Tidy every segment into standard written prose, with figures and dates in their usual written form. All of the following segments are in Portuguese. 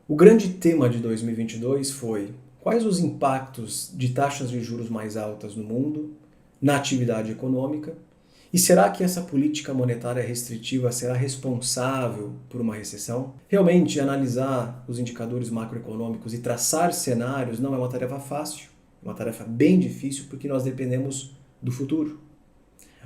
O grande tema de 2022 foi: quais os impactos de taxas de juros mais altas no mundo, na atividade econômica, e será que essa política monetária restritiva será responsável por uma recessão? Realmente, analisar os indicadores macroeconômicos e traçar cenários não é uma tarefa fácil, é uma tarefa bem difícil porque nós dependemos do futuro.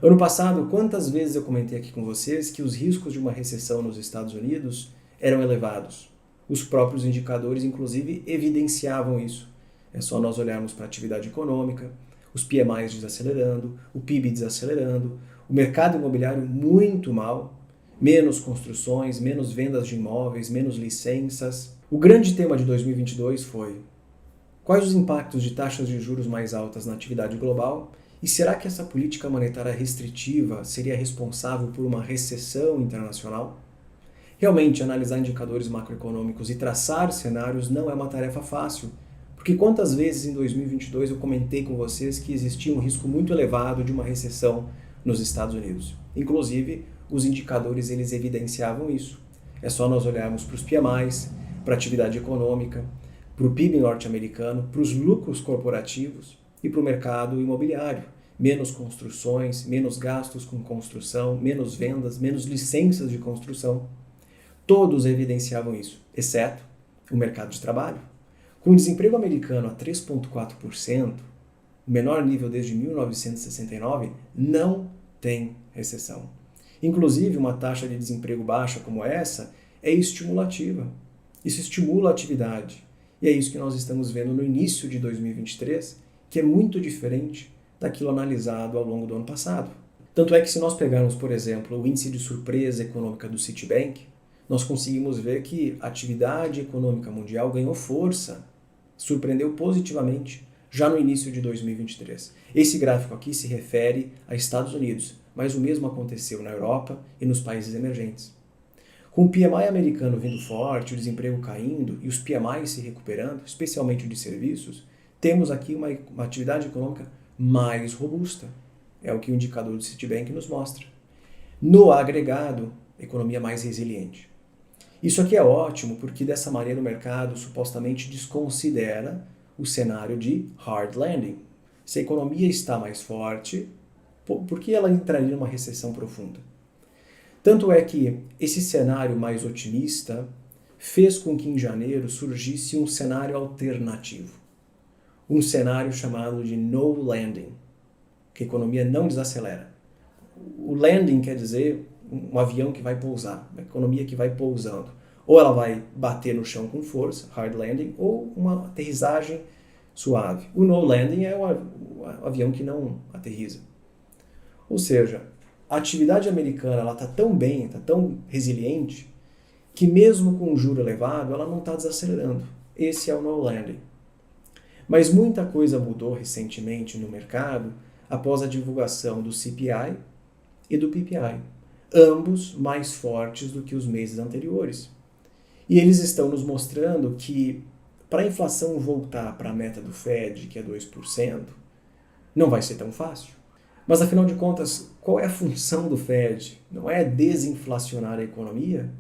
Ano passado, quantas vezes eu comentei aqui com vocês que os riscos de uma recessão nos Estados Unidos eram elevados? Os próprios indicadores, inclusive, evidenciavam isso. É só nós olharmos para a atividade econômica, os PMIs desacelerando, o PIB desacelerando, o mercado imobiliário muito mal, menos construções, menos vendas de imóveis, menos licenças. O grande tema de 2022 foi: quais os impactos de taxas de juros mais altas na atividade global? E será que essa política monetária restritiva seria responsável por uma recessão internacional? Realmente, analisar indicadores macroeconômicos e traçar cenários não é uma tarefa fácil, porque quantas vezes em 2022 eu comentei com vocês que existia um risco muito elevado de uma recessão nos Estados Unidos. Inclusive, os indicadores eles evidenciavam isso. É só nós olharmos para os PMIs, para a atividade econômica, para o PIB norte-americano, para os lucros corporativos e para o mercado imobiliário. Menos construções, menos gastos com construção, menos vendas, menos licenças de construção. Todos evidenciavam isso, exceto o mercado de trabalho. Com o desemprego americano a 3,4%, o menor nível desde 1969, não tem recessão. Inclusive, uma taxa de desemprego baixa como essa é estimulativa. Isso estimula a atividade. E é isso que nós estamos vendo no início de 2023, que é muito diferente daquilo analisado ao longo do ano passado. Tanto é que se nós pegarmos, por exemplo, o índice de surpresa econômica do Citibank, nós conseguimos ver que a atividade econômica mundial ganhou força, surpreendeu positivamente já no início de 2023. Esse gráfico aqui se refere a Estados Unidos, mas o mesmo aconteceu na Europa e nos países emergentes. Com o PMI americano vindo forte, o desemprego caindo e os PMIs se recuperando, especialmente o de serviços, temos aqui uma atividade econômica mais robusta. É o que o indicador do Citibank nos mostra. No agregado, economia mais resiliente. Isso aqui é ótimo porque dessa maneira o mercado supostamente desconsidera o cenário de hard landing. Se a economia está mais forte, por que ela entraria numa recessão profunda? Tanto é que esse cenário mais otimista fez com que em janeiro surgisse um cenário alternativo. Um cenário chamado de no landing, que a economia não desacelera. O landing quer dizer um avião que vai pousar, uma economia que vai pousando. Ou ela vai bater no chão com força, hard landing, ou uma aterrissagem suave. O no landing é o avião que não aterriza. Ou seja, a atividade americana está tão bem, está tão resiliente, que mesmo com o juro elevado, ela não está desacelerando. Esse é o no landing. Mas muita coisa mudou recentemente no mercado após a divulgação do CPI e do PPI, ambos mais fortes do que os meses anteriores. E eles estão nos mostrando que para a inflação voltar para a meta do Fed, que é 2%, não vai ser tão fácil. Mas afinal de contas, qual é a função do Fed? Não é desinflacionar a economia?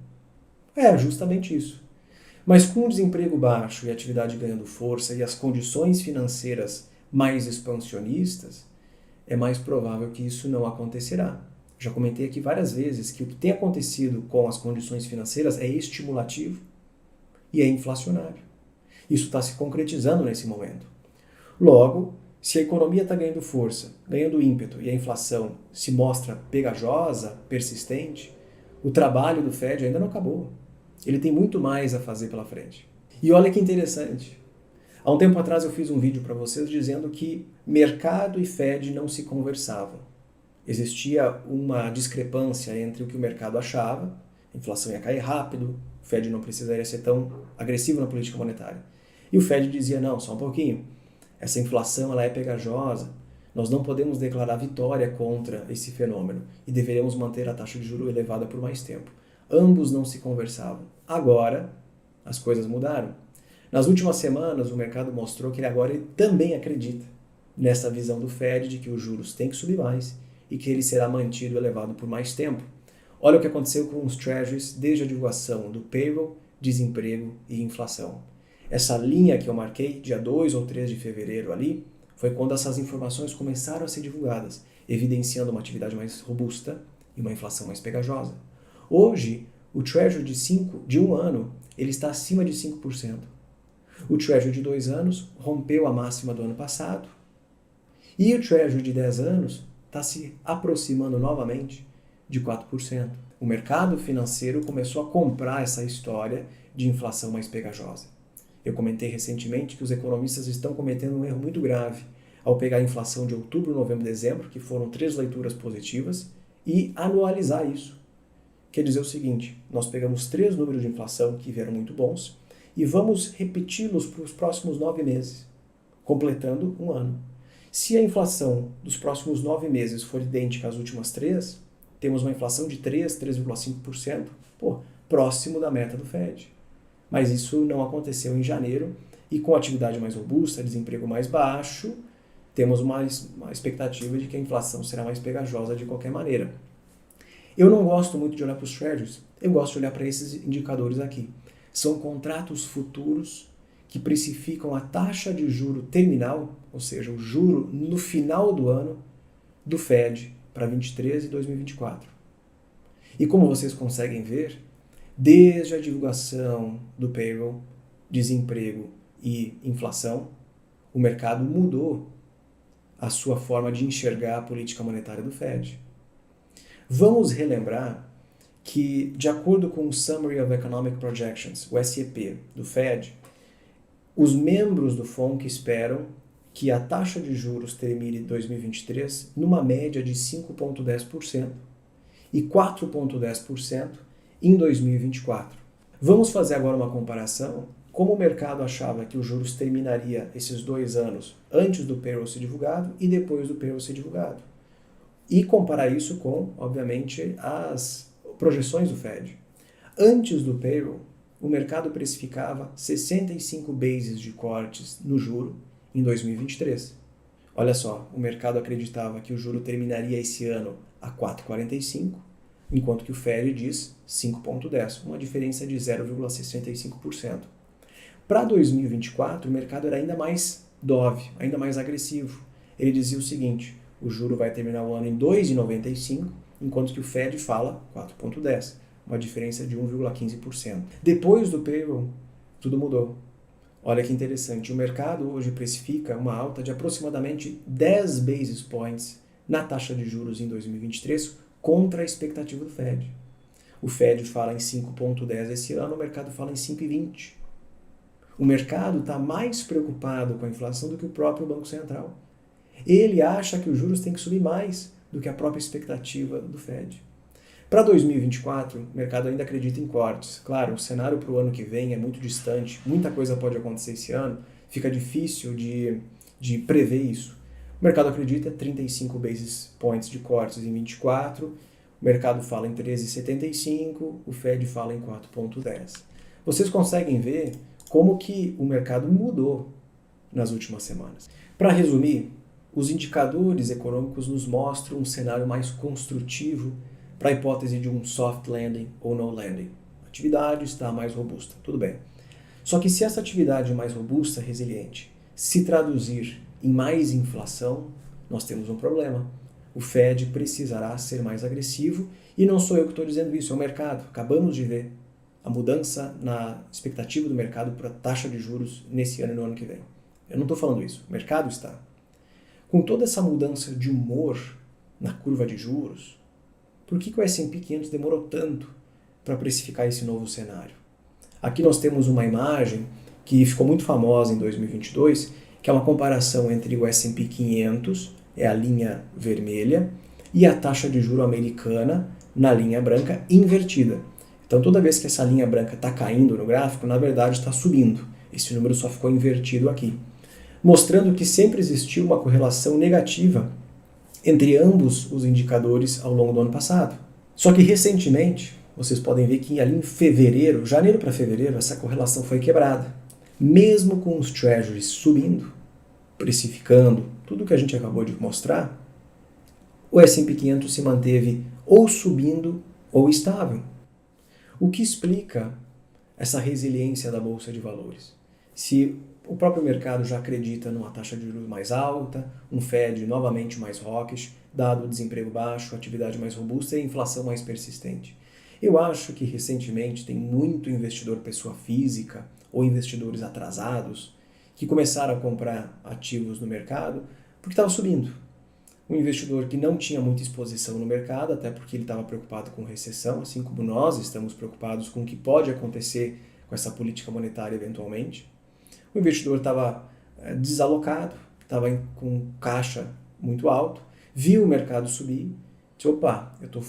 É justamente isso. Mas com o desemprego baixo e a atividade ganhando força e as condições financeiras mais expansionistas, é mais provável que isso não acontecerá. Já comentei aqui várias vezes que o que tem acontecido com as condições financeiras é estimulativo e é inflacionário. Isso está se concretizando nesse momento. Logo, se a economia está ganhando força, ganhando ímpeto e a inflação se mostra pegajosa, persistente, o trabalho do Fed ainda não acabou. Ele tem muito mais a fazer pela frente. E olha que interessante. Há um tempo atrás eu fiz um vídeo para vocês dizendo que mercado e Fed não se conversavam. Existia uma discrepância entre o que o mercado achava, a inflação ia cair rápido, o Fed não precisaria ser tão agressivo na política monetária. E o Fed dizia, não, só um pouquinho, essa inflação ela é pegajosa, nós não podemos declarar vitória contra esse fenômeno e deveremos manter a taxa de juros elevada por mais tempo. Ambos não se conversavam. Agora, as coisas mudaram. Nas últimas semanas, o mercado mostrou que ele agora também acredita nessa visão do Fed de que os juros têm que subir mais e que ele será mantido elevado por mais tempo. Olha o que aconteceu com os Treasuries desde a divulgação do payroll desemprego e inflação. Essa linha que eu marquei, dia 2 ou 3 de fevereiro ali, foi quando essas informações começaram a ser divulgadas, evidenciando uma atividade mais robusta e uma inflação mais pegajosa. Hoje, o Treasury de um ano ele está acima de 5%. O Treasury de 2 anos rompeu a máxima do ano passado e o Treasury de 10 anos está se aproximando novamente de 4%. O mercado financeiro começou a comprar essa história de inflação mais pegajosa. Eu comentei recentemente que os economistas estão cometendo um erro muito grave ao pegar a inflação de outubro, novembro e dezembro, que foram 3 leituras positivas, e anualizar isso. Quer dizer o seguinte, nós pegamos 3 números de inflação que vieram muito bons e vamos repeti-los para os próximos 9 meses, completando um ano. Se a inflação dos próximos 9 meses for idêntica às últimas 3, temos uma inflação de 3,5%, próximo da meta do Fed. Mas isso não aconteceu em janeiro e com atividade mais robusta, desemprego mais baixo, temos uma expectativa de que a inflação será mais pegajosa de qualquer maneira. Eu não gosto muito de olhar para os Treasuries, eu gosto de olhar para esses indicadores aqui. São contratos futuros que precificam a taxa de juro terminal, ou seja, o juro no final do ano do Fed para 2023 e 2024. E como vocês conseguem ver, desde a divulgação do payroll, desemprego e inflação, o mercado mudou a sua forma de enxergar a política monetária do Fed. Vamos relembrar que, de acordo com o Summary of Economic Projections, o SEP, do Fed, os membros do FONC esperam que a taxa de juros termine 2023 numa média de 5,10% e 4,10% em 2024. Vamos fazer agora uma comparação. Como o mercado achava que os juros terminaria esses 2 anos antes do payroll ser divulgado e depois do payroll ser divulgado. E comparar isso com, obviamente, as projeções do Fed. Antes do payroll, o mercado precificava 65 bases de cortes no juro em 2023. Olha só, o mercado acreditava que o juro terminaria esse ano a 4,45, enquanto que o Fed diz 5,10, uma diferença de 0,65%. Para 2024, o mercado era ainda mais dove, ainda mais agressivo. Ele dizia o seguinte, o juro vai terminar o ano em 2,95, enquanto que o Fed fala 4,10, uma diferença de 1,15%. Depois do payroll, tudo mudou. Olha que interessante, o mercado hoje precifica uma alta de aproximadamente 10 basis points na taxa de juros em 2023 contra a expectativa do Fed. O Fed fala em 5,10 esse ano, o mercado fala em 5,20. O mercado está mais preocupado com a inflação do que o próprio Banco Central. Ele acha que os juros têm que subir mais do que a própria expectativa do Fed. Para 2024, o mercado ainda acredita em cortes. Claro, o cenário para o ano que vem é muito distante, muita coisa pode acontecer esse ano, fica difícil de prever isso. O mercado acredita em 35 basis points de cortes em 24, o mercado fala em 13,75, o Fed fala em 4,10. Vocês conseguem ver como que o mercado mudou nas últimas semanas. Para resumir, os indicadores econômicos nos mostram um cenário mais construtivo para a hipótese de um soft landing ou no landing. A atividade está mais robusta, tudo bem. Só que se essa atividade mais robusta, resiliente, se traduzir em mais inflação, nós temos um problema. O Fed precisará ser mais agressivo e não sou eu que estou dizendo isso, é o mercado. Acabamos de ver a mudança na expectativa do mercado para a taxa de juros nesse ano e no ano que vem. Eu não estou falando isso, o mercado está. Com toda essa mudança de humor na curva de juros, por que o S&P 500 demorou tanto para precificar esse novo cenário? Aqui nós temos uma imagem que ficou muito famosa em 2022, que é uma comparação entre o S&P 500, é a linha vermelha, e a taxa de juro americana na linha branca invertida. Então toda vez que essa linha branca está caindo no gráfico, na verdade está subindo. Esse número só ficou invertido aqui, mostrando que sempre existiu uma correlação negativa entre ambos os indicadores ao longo do ano passado. Só que recentemente, vocês podem ver que ali em fevereiro, janeiro para fevereiro, essa correlação foi quebrada. Mesmo com os treasuries subindo, precificando tudo que a gente acabou de mostrar, o S&P 500 se manteve ou subindo ou estável. O que explica essa resiliência da Bolsa de Valores. Se o próprio mercado já acredita numa taxa de juros mais alta, um Fed novamente mais hawkish, dado o desemprego baixo, atividade mais robusta e a inflação mais persistente. Eu acho que recentemente tem muito investidor pessoa física ou investidores atrasados que começaram a comprar ativos no mercado porque estava subindo. Um investidor que não tinha muita exposição no mercado, até porque ele estava preocupado com recessão, assim como nós estamos preocupados com o que pode acontecer com essa política monetária eventualmente. O investidor estava desalocado, estava com caixa muito alto, viu o mercado subir, disse, opa, eu estou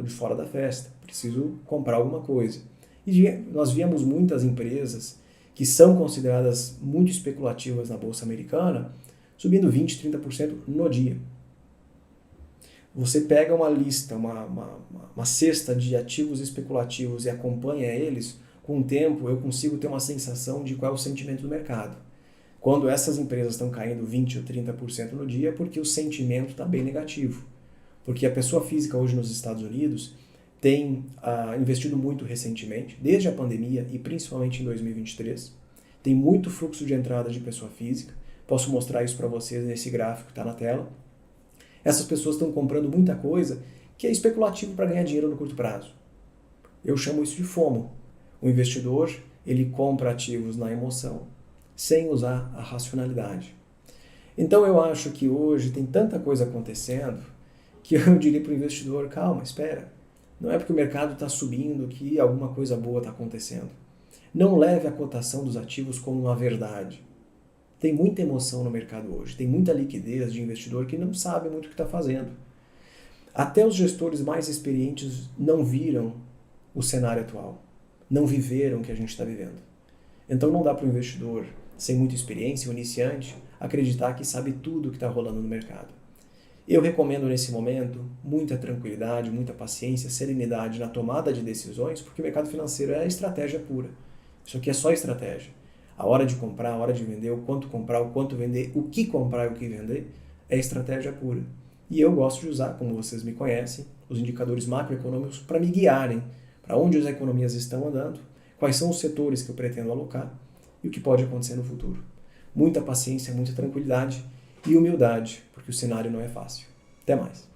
de fora da festa, preciso comprar alguma coisa. E nós víamos muitas empresas que são consideradas muito especulativas na Bolsa Americana, subindo 20%, 30% no dia. Você pega uma lista, uma cesta de ativos especulativos e acompanha eles, com o tempo eu consigo ter uma sensação de qual é o sentimento do mercado. Quando essas empresas estão caindo 20% ou 30% no dia, é porque o sentimento está bem negativo. Porque a pessoa física hoje nos Estados Unidos tem investido muito recentemente, desde a pandemia e principalmente em 2023. Tem muito fluxo de entrada de pessoa física. Posso mostrar isso para vocês nesse gráfico que está na tela. Essas pessoas estão comprando muita coisa que é especulativo para ganhar dinheiro no curto prazo. Eu chamo isso de FOMO. O investidor, ele compra ativos na emoção, sem usar a racionalidade. Então eu acho que hoje tem tanta coisa acontecendo que eu diria para o investidor, calma, espera. Não é porque o mercado está subindo que alguma coisa boa está acontecendo. Não leve a cotação dos ativos como uma verdade. Tem muita emoção no mercado hoje, tem muita liquidez de investidor que não sabe muito o que está fazendo. Até os gestores mais experientes não viram o cenário atual, não viveram o que a gente está vivendo. Então não dá para o investidor, sem muita experiência, o iniciante, acreditar que sabe tudo o que está rolando no mercado. Eu recomendo nesse momento muita tranquilidade, muita paciência, serenidade na tomada de decisões, porque o mercado financeiro é estratégia pura. Isso aqui é só estratégia. A hora de comprar, a hora de vender, o quanto vender, o que comprar e o que vender, é estratégia pura. E eu gosto de usar, como vocês me conhecem, os indicadores macroeconômicos para me guiarem para onde as economias estão andando, quais são os setores que eu pretendo alocar e o que pode acontecer no futuro. Muita paciência, muita tranquilidade e humildade, porque o cenário não é fácil. Até mais.